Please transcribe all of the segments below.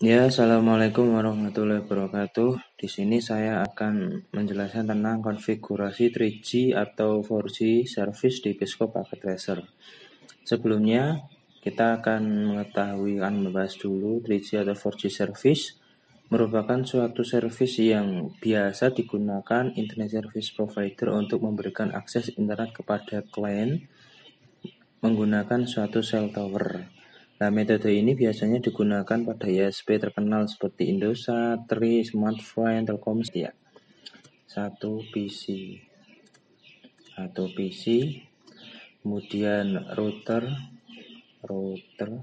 Ya, assalamualaikum warahmatullahi wabarakatuh. Di sini saya akan menjelaskan tentang konfigurasi 3G atau 4G service di Pisco Packet Tracer. Sebelumnya, kita akan membahas dulu 3G atau 4G service merupakan suatu service yang biasa digunakan internet service provider untuk memberikan akses internet kepada klien menggunakan suatu cell tower. Nah, metode ini biasanya digunakan pada ISP terkenal seperti Indosat, Tri, Smartfren, Telkomsel. Satu PC, kemudian router, routernya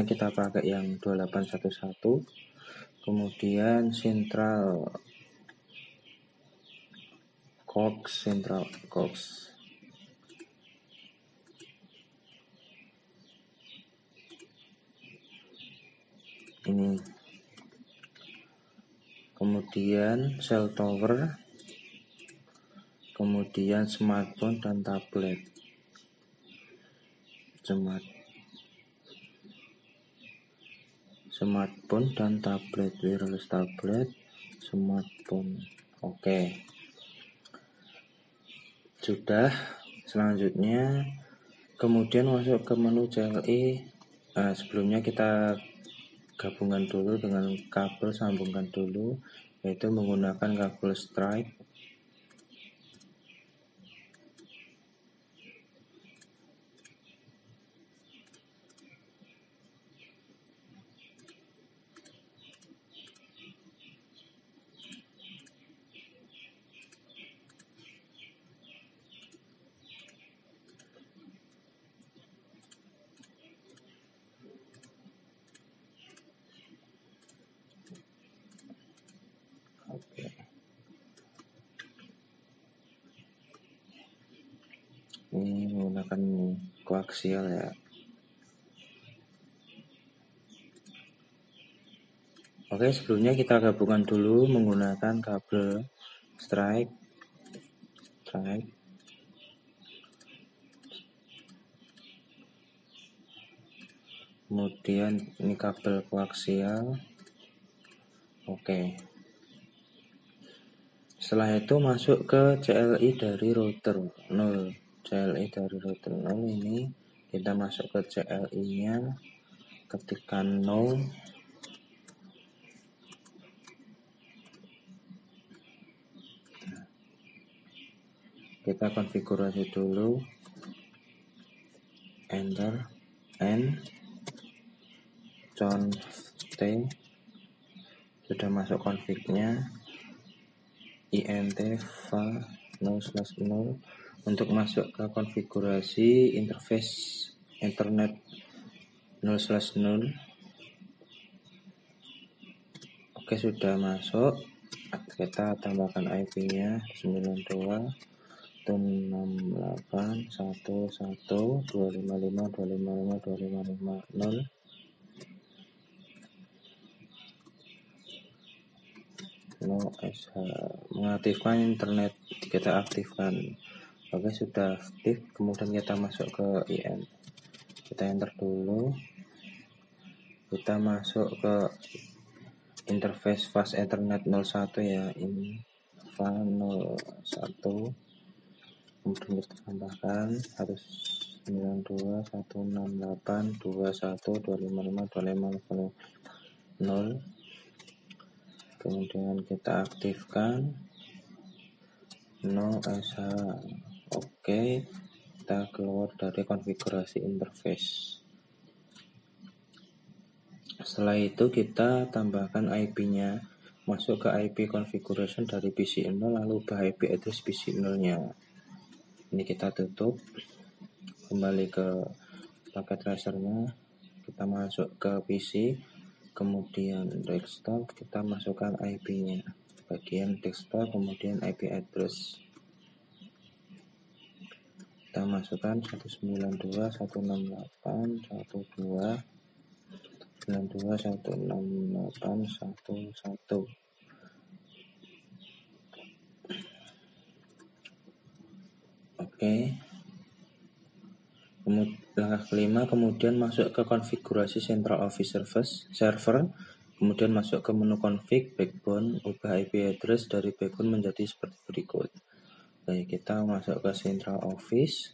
kita pakai yang 2811, kemudian central coax. Ini. Kemudian cell tower, kemudian smartphone dan tablet. Smartphone dan tablet, wireless tablet, smartphone. Oke. Sudah. Selanjutnya kemudian masuk ke menu CLI. Sebelumnya kita gabungkan dulu dengan kabel, sambungkan dulu, yaitu menggunakan kabel Stripe. Oke. Ini menggunakan koaksial ya. Oke, sebelumnya kita gabungkan dulu menggunakan kabel Stripe. Kemudian ini kabel koaksial. Oke. Setelah itu masuk ke CLI dari router 0. CLI dari router 0 ini kita masuk ke CLI-nya, ketikkan 0. Kita konfigurasi dulu. Enter N const sudah masuk config-nya. int va 0/0 untuk masuk ke konfigurasi interface internet 0/0. Oke, sudah masuk. Kita tambahkan IP-nya 92.168.1.1.255.255.255.255.0. Mengaktifkan internet, kita aktifkan. Oke, sudah aktif. Kemudian kita masuk ke IM, kita enter dulu. Kita masuk ke interface fast ethernet 01 ya, ini va 01. Kemudian kita tambahkan 192.168.2.1.255.255.0. Kemudian kita aktifkan no SH. Oke, kita keluar dari konfigurasi interface. Setelah itu kita tambahkan IP-nya, masuk ke IP configuration dari PC 0, lalu ubah IP address PC 0-nya. Ini kita tutup, kembali ke paket tracernya, kita masuk ke PC, kemudian desktop, kita masukkan IP-nya, bagian desktop, kemudian IP address. Kita masukkan 192.168.1.2.168.1.1. Oke. Langkah kelima, kemudian masuk ke konfigurasi Central Office Server, kemudian masuk ke menu config backbone, ubah IP address dari backbone menjadi seperti berikut. Baik, kita masuk ke Central Office,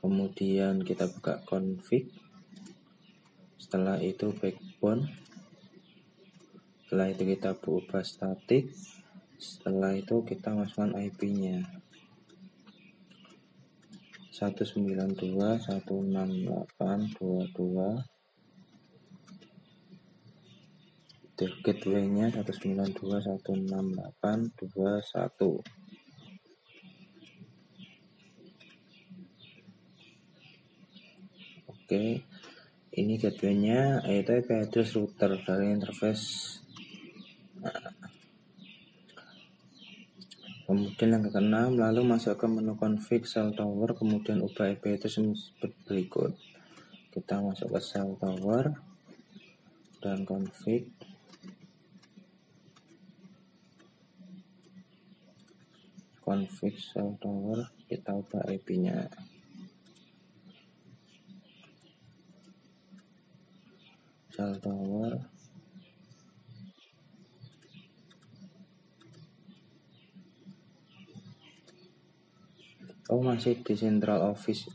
kemudian kita buka config, setelah itu backbone, setelah itu kita ubah static, setelah itu kita masukkan IP-nya 192.168.22, gateway-nya 192.168.21. Oke, ini gateway-nya, yaitu IP address router dari interface. Kemudian yang keenam, lalu masuk ke menu config cell tower, kemudian ubah IP address seperti berikut. Kita masuk ke cell tower dan config. Config cell tower, kita ubah IP-nya. Cell tower. Oh, masih di Central Office.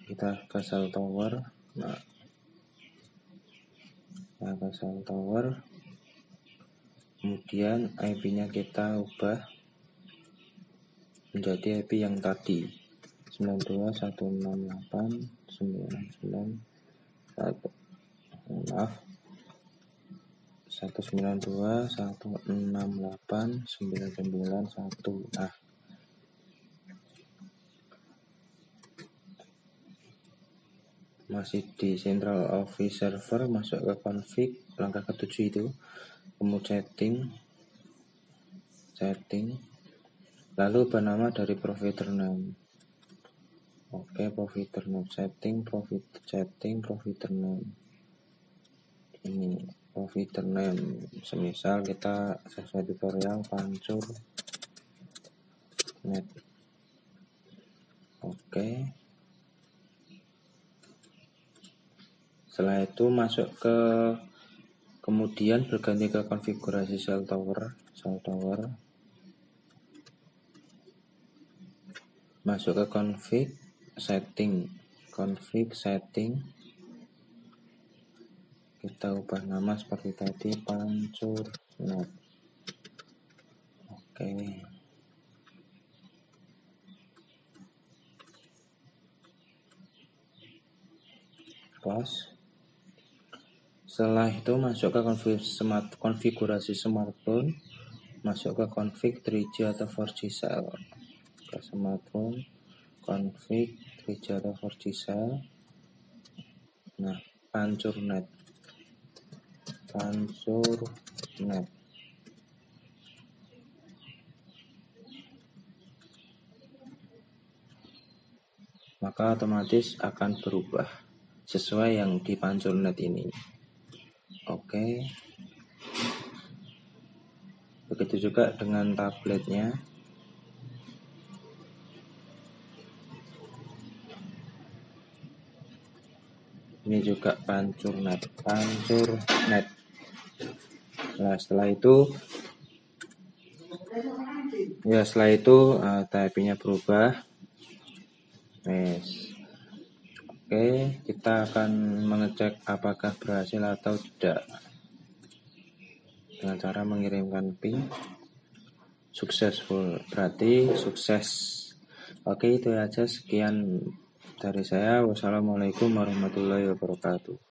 Kita ke cell tower. Nah, ke cell tower. Kemudian IP-nya kita ubah menjadi IP yang tadi 192.168.99.1. Maaf, 192.168.99.1. Nah, masih di Central Office Server, masuk ke config, langkah ketujuh itu, kemudian setting, lalu ubah nama dari provider name. Oke, provider name, setting provider name. Ini provider name, semisal kita sesuai tutorial pancur net. Oke, setelah itu masuk ke, kemudian berganti ke konfigurasi cell tower, masuk ke config setting, kita ubah nama seperti tadi, pancur net. Oke, close. Setelah itu masuk ke konfigurasi smartphone, masuk ke config 3G atau 4G cell, ke smartphone, config 3G atau 4G cell. Nah, pancur net. Maka otomatis akan berubah sesuai yang di pancur net ini. Oke. Begitu juga dengan tabletnya. Ini juga pancur net. Nah, setelah itu type-nya berubah. Oke, kita akan mengecek apakah berhasil atau tidak dengan cara mengirimkan ping. Successful, berarti sukses. Oke, itu aja, sekian dari saya. Wassalamualaikum warahmatullahi wabarakatuh.